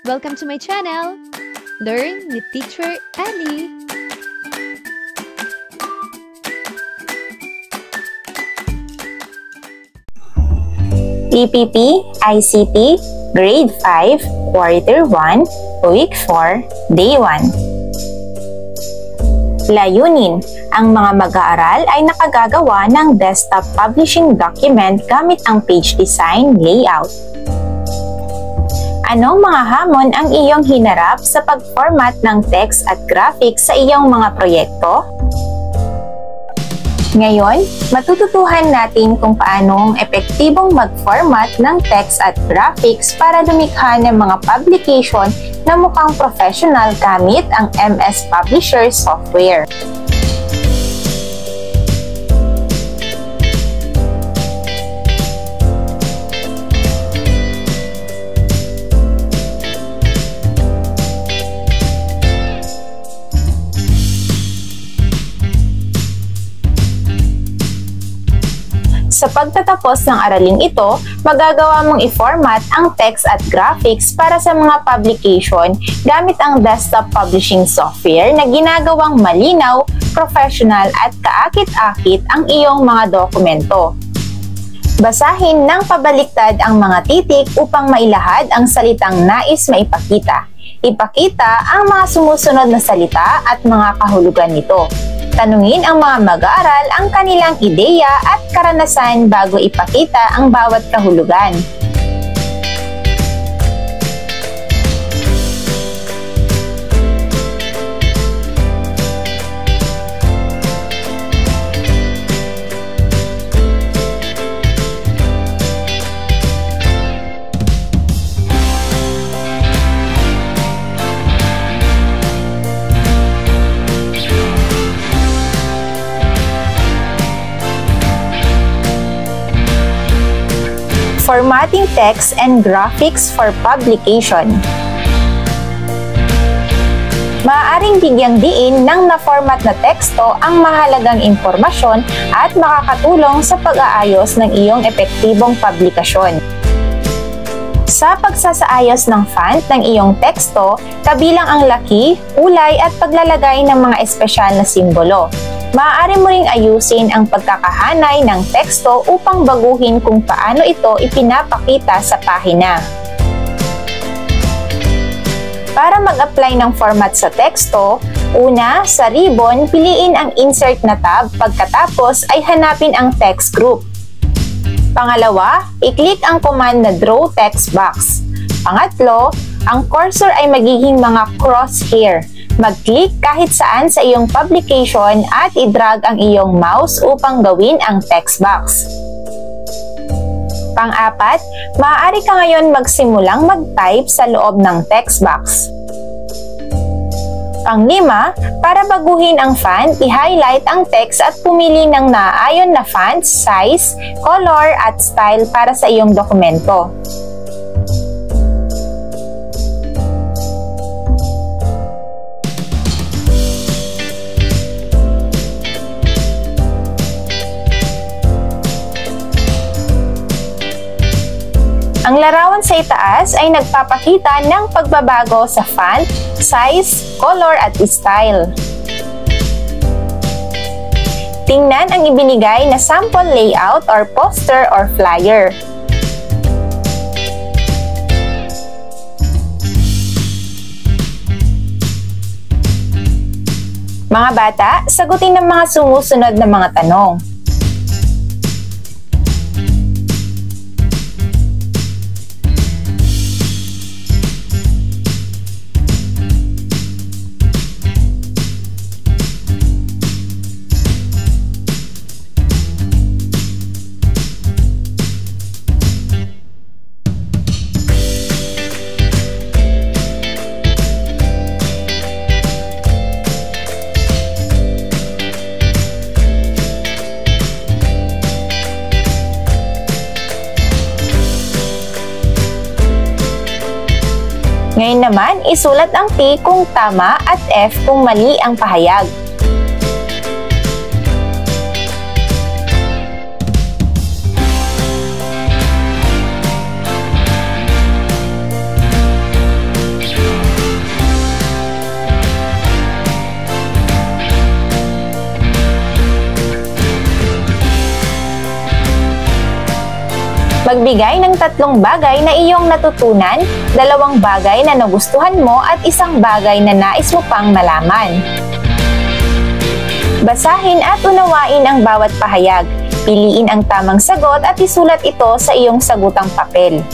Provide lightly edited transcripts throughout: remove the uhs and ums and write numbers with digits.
Welcome to my channel! Learn with Teacher Annie! PPP ICT Grade 5 Quarter 1 Week 4 Day 1. Layunin: ang mga mag-aaral ay nakagagawa ng desktop publishing document gamit ang page design layout. Anong mga hamon ang iyong hinarap sa pag-format ng text at graphics sa iyong mga proyekto? Ngayon, matututuhan natin kung paanong epektibong mag-format ng text at graphics para lumikha ng mga publication na mukhang professional gamit ang MS Publisher software. Sa pagtatapos ng aralin ito, magagawa mong i-format ang text at graphics para sa mga publication gamit ang desktop publishing software na ginagawang malinaw, professional at kaakit-akit ang iyong mga dokumento. Basahin ng pabaliktad ang mga titik upang mailahad ang salitang nais maipakita. Ipakita ang mga sumusunod na salita at mga kahulugan nito. Tanungin ang mga mag-aaral ang kanilang ideya at karanasan bago ipakita ang bawat kahulugan. Formatting text and graphics for publication. Maaaring bigyang diin ng na-format na teksto ang mahalagang impormasyon at makakatulong sa pag-aayos ng iyong epektibong publikasyon. Sa pagsasaayos ng font ng iyong teksto, kabilang ang laki, kulay at paglalagay ng mga espesyal na simbolo. Maaari mo ring ayusin ang pagkakahanay ng teksto upang baguhin kung paano ito ipinapakita sa pahina. Para mag-apply ng format sa teksto, una, sa ribbon, piliin ang Insert na tab, pagkatapos ay hanapin ang text group. Pangalawa, i-click ang command na Draw Text Box. Pangatlo, ang cursor ay magiging mga crosshair. Mag-click kahit saan sa iyong publication at i-drag ang iyong mouse upang gawin ang text box. Pang-apat, maaari ka ngayon magsimulang mag-type sa loob ng text box. Pang-lima, para baguhin ang font, i-highlight ang text at pumili ng naaayon na font, size, color at style para sa iyong dokumento. Ang larawan sa itaas ay nagpapakita ng pagbabago sa font, size, color at style. Tingnan ang ibinigay na sample layout or poster or flyer. Mga bata, sagutin ng mga sumusunod na mga tanong. Ngayon naman, isulat ang T kung tama at F kung mali ang pahayag. Magbigay ng 3 bagay na iyong natutunan, 2 bagay na nagustuhan mo at 1 bagay na nais mo pang malaman. Basahin at unawain ang bawat pahayag. Piliin ang tamang sagot at isulat ito sa iyong sagutang papel.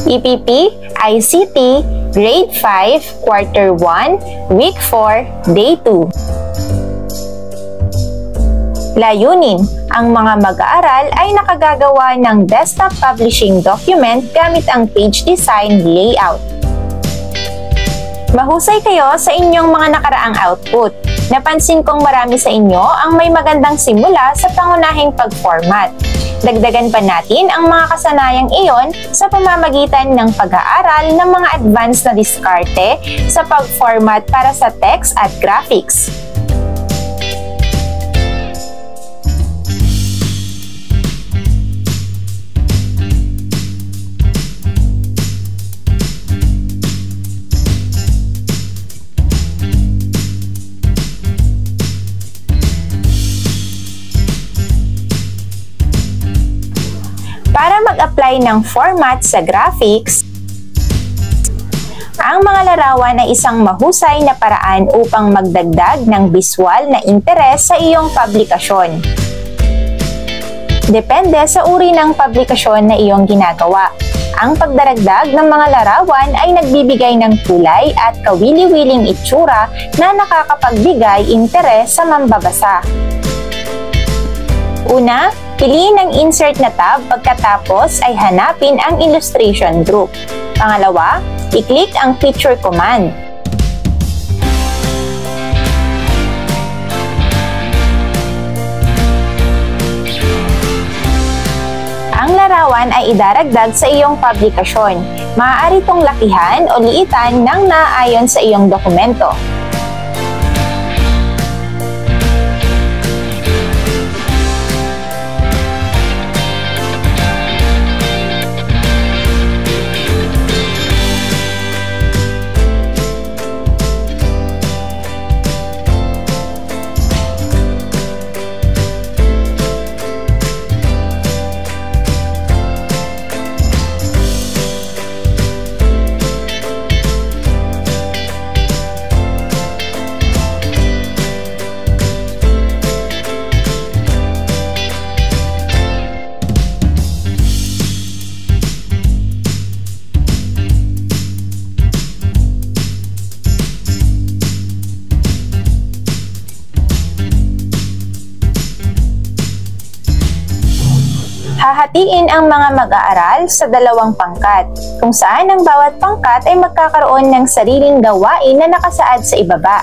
EPP, ICT, Grade 5, Quarter 1, Week 4, Day 2. Layunin, ang mga mag-aaral ay nakagagawa ng desktop publishing document gamit ang page design layout. Mahusay kayo sa inyong mga nakaraang output. Napansin kong marami sa inyo ang may magandang simula sa pangunahing pag-format. Dagdagan pa natin ang mga kasanayang iyon sa pamamagitan ng pag-aaral ng mga advanced na diskarte sa pag-format para sa text at graphics. Para mag-apply ng format sa graphics, ang mga larawan ay isang mahusay na paraan upang magdagdag ng visual na interes sa iyong publikasyon. Depende sa uri ng publikasyon na iyong ginagawa. Ang pagdaragdag ng mga larawan ay nagbibigay ng kulay at kawili-wiling itsura na nakakapagbigay interes sa mambabasa. Una, piliin ang Insert na tab pagkatapos ay hanapin ang Illustration Group. Pangalawa, i-click ang Picture command. Ang larawan ay idaragdag sa iyong publikasyon. Maaari itong lakihan o liitan ng naaayon sa iyong dokumento. Hahatiin ang mga mag-aaral sa 2 pangkat, kung saan ang bawat pangkat ay magkakaroon ng sariling gawain na nakasaad sa ibaba.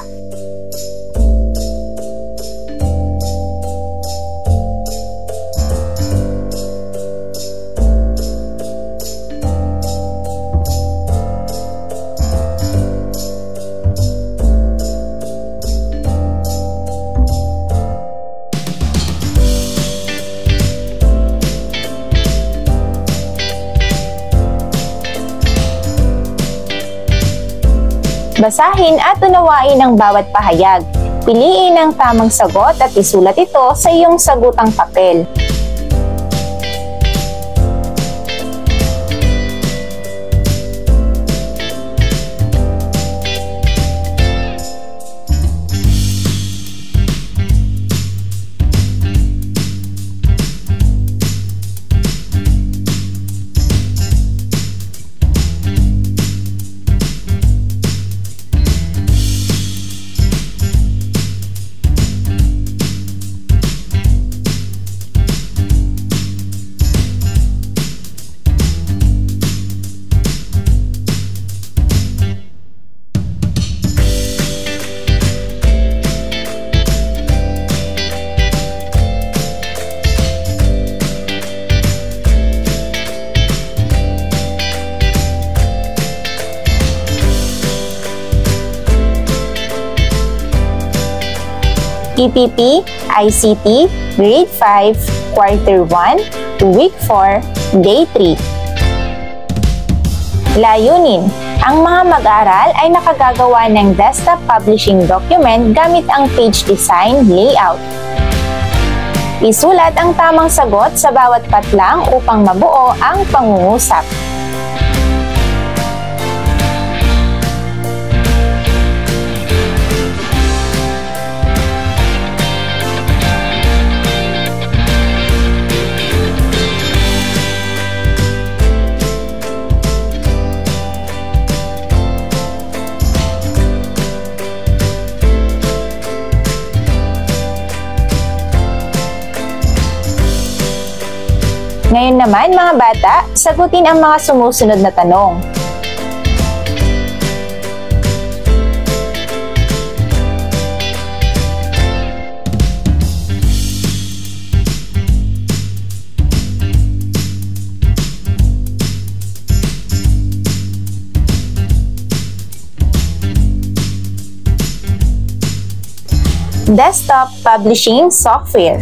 Basahin at unawain ang bawat pahayag. Piliin ang tamang sagot at isulat ito sa iyong sagutang papel. EPP, ICT, Grade 5, Quarter 1, Week 4, Day 3. Layunin: ang mga mag-aaral ay nakagagawa ng desktop publishing document gamit ang page design layout. Isulat ang tamang sagot sa bawat patlang upang mabuo ang pangungusap. Ngayon naman mga bata, sagutin ang mga sumusunod na tanong. Desktop Publishing Software.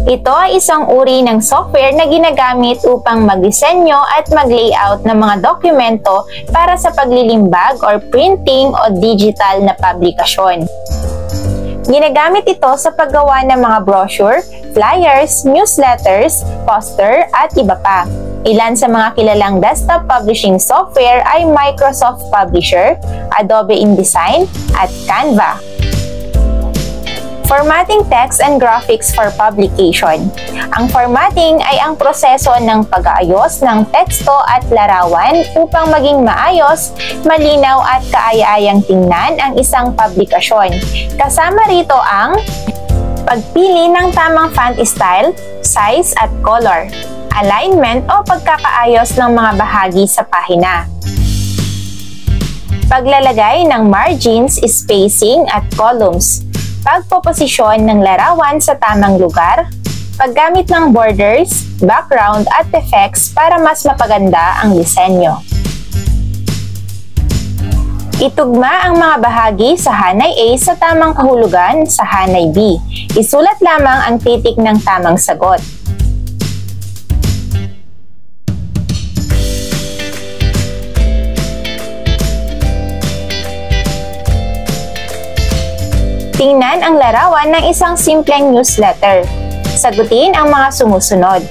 Ito ay isang uri ng software na ginagamit upang magdisenyo at mag-layout ng mga dokumento para sa paglilimbag or printing o digital na publikasyon. Ginagamit ito sa paggawa ng mga brochure, flyers, newsletters, poster, at iba pa. Ilan sa mga kilalang desktop publishing software ay Microsoft Publisher, Adobe InDesign, at Canva. Formatting text and graphics for publication. Ang formatting ay ang proseso ng pag-aayos ng teksto at larawan upang maging maayos, malinaw at kaaya-ayang tingnan ang isang publikasyon. Kasama rito ang pagpili ng tamang font style, size at color, alignment o pagkakaayos ng mga bahagi sa pahina, paglalagay ng margins, spacing at columns, pagpoposisyon ng larawan sa tamang lugar, paggamit ng borders, background at effects para mas mapaganda ang disenyo. Itugma ang mga bahagi sa hanay A sa tamang kahulugan sa hanay B. Isulat lamang ang titik ng tamang sagot. Tingnan ang larawan ng isang simpleng newsletter. Sagutin ang mga sumusunod.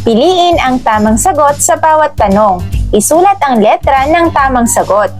Piliin ang tamang sagot sa bawat tanong. Isulat ang letra ng tamang sagot.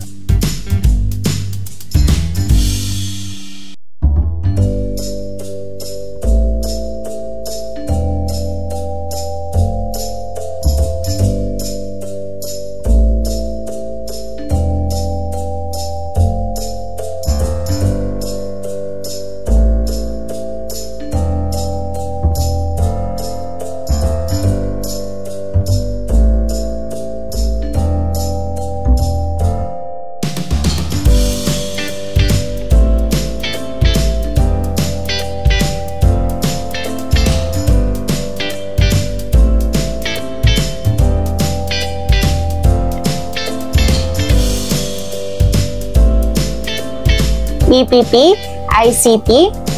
EPP, ICT,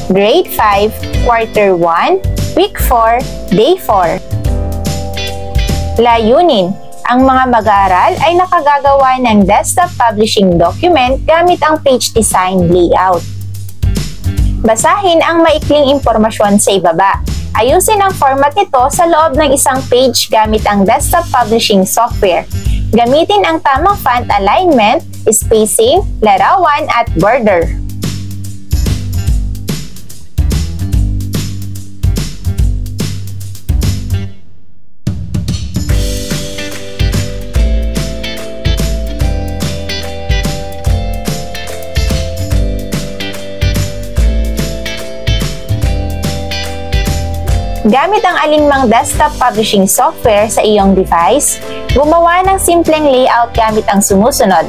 Grade 5, Quarter 1, Week 4, Day 4. Layunin. Ang mga mag-aaral ay nakagagawa ng desktop publishing document gamit ang page design layout. Basahin ang maikling impormasyon sa ibaba. Ayusin ang format nito sa loob ng isang page gamit ang desktop publishing software. Gamitin ang tamang font alignment, spacing, larawan at border. Gamit ang alinmang desktop publishing software sa iyong device, gumawa ng simpleng layout gamit ang sumusunod.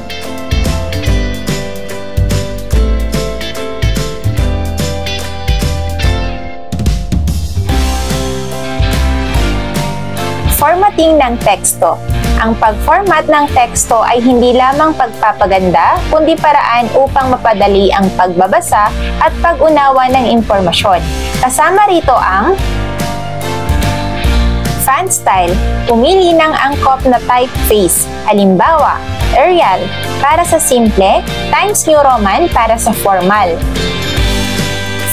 Formatting ng teksto. Ang pag-format ng teksto ay hindi lamang pagpapaganda, kundi paraan upang mapadali ang pagbabasa at pag-unawa ng impormasyon. Kasama rito ang font style. Pumili ng angkop na typeface. Halimbawa, Arial para sa simple, Times New Roman para sa formal.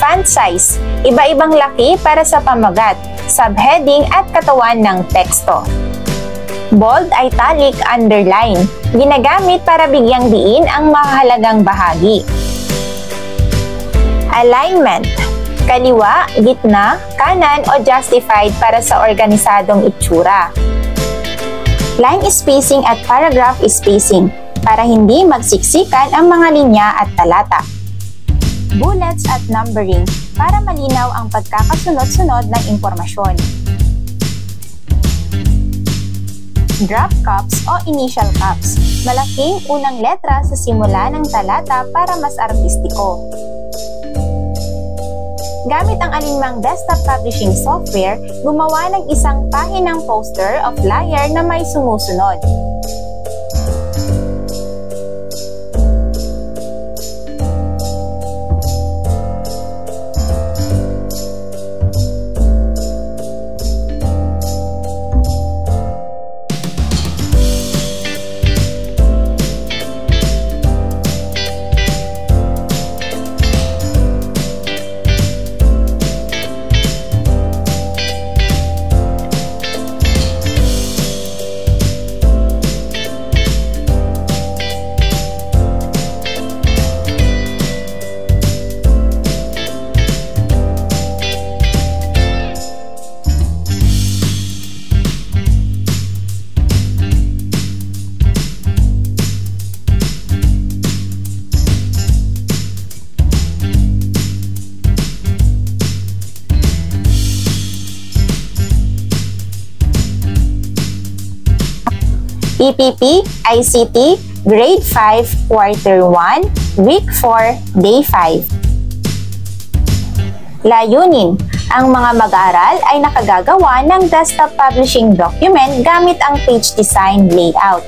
Font size. Iba-ibang laki para sa pamagat, subheading at katawan ng teksto. Bold, italic, underline. Ginagamit para bigyang diin ang mahalagang bahagi. Alignment. Kaliwa, gitna, kanan o justified para sa organisadong itsura. Line spacing at paragraph spacing para hindi magsiksikan ang mga linya at talata. Bullets at numbering para malinaw ang pagkakasunod-sunod ng impormasyon. Drop caps o initial caps, malaking unang letra sa simula ng talata para mas artistiko. Gamit ang alinmang desktop publishing software, gumawa ng isang pahinang poster o flyer na may sumusunod. EPP, ICT, Grade 5, Quarter 1, Week 4, Day 5. Layunin. Ang mga mag-aaral ay nakagagawa ng desktop publishing document gamit ang page design layout.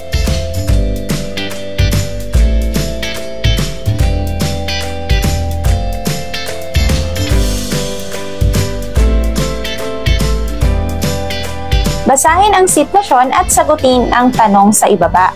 Basahin ang sitwasyon at sagutin ang tanong sa ibaba.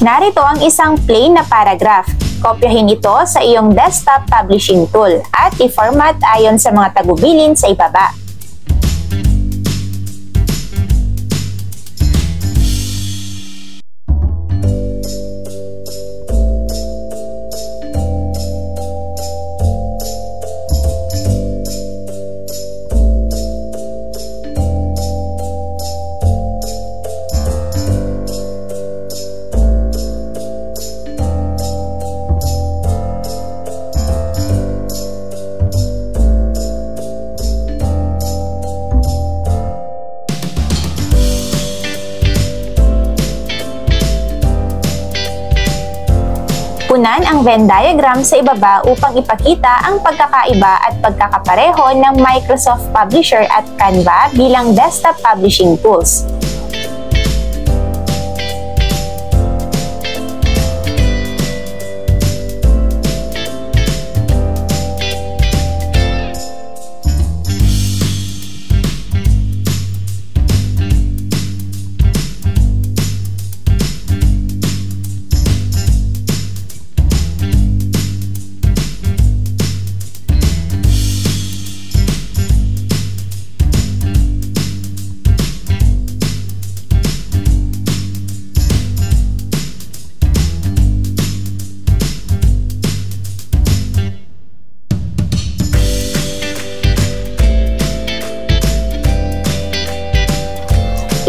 Narito ang isang plain na paragraph. Kopyahin ito sa iyong desktop publishing tool at i-format ayon sa mga tagubilin sa ibaba. Punan ang Venn diagram sa ibaba upang ipakita ang pagkakaiba at pagkakapareho ng Microsoft Publisher at Canva bilang desktop publishing tools.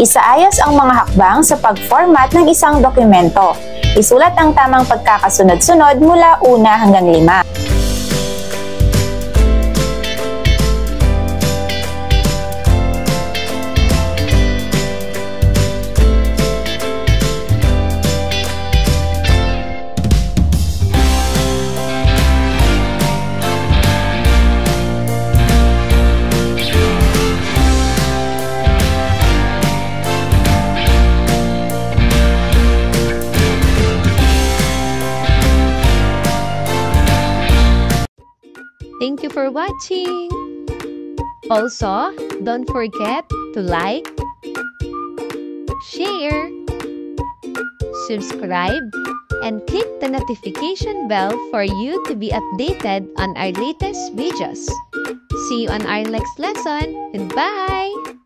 Isaayos ang mga hakbang sa pag-format ng isang dokumento. Isulat ang tamang pagkakasunod-sunod mula 1 hanggang 5. Thank you for watching! Also, don't forget to like, share, subscribe, and click the notification bell for you to be updated on our latest videos. See you on our next lesson. Goodbye!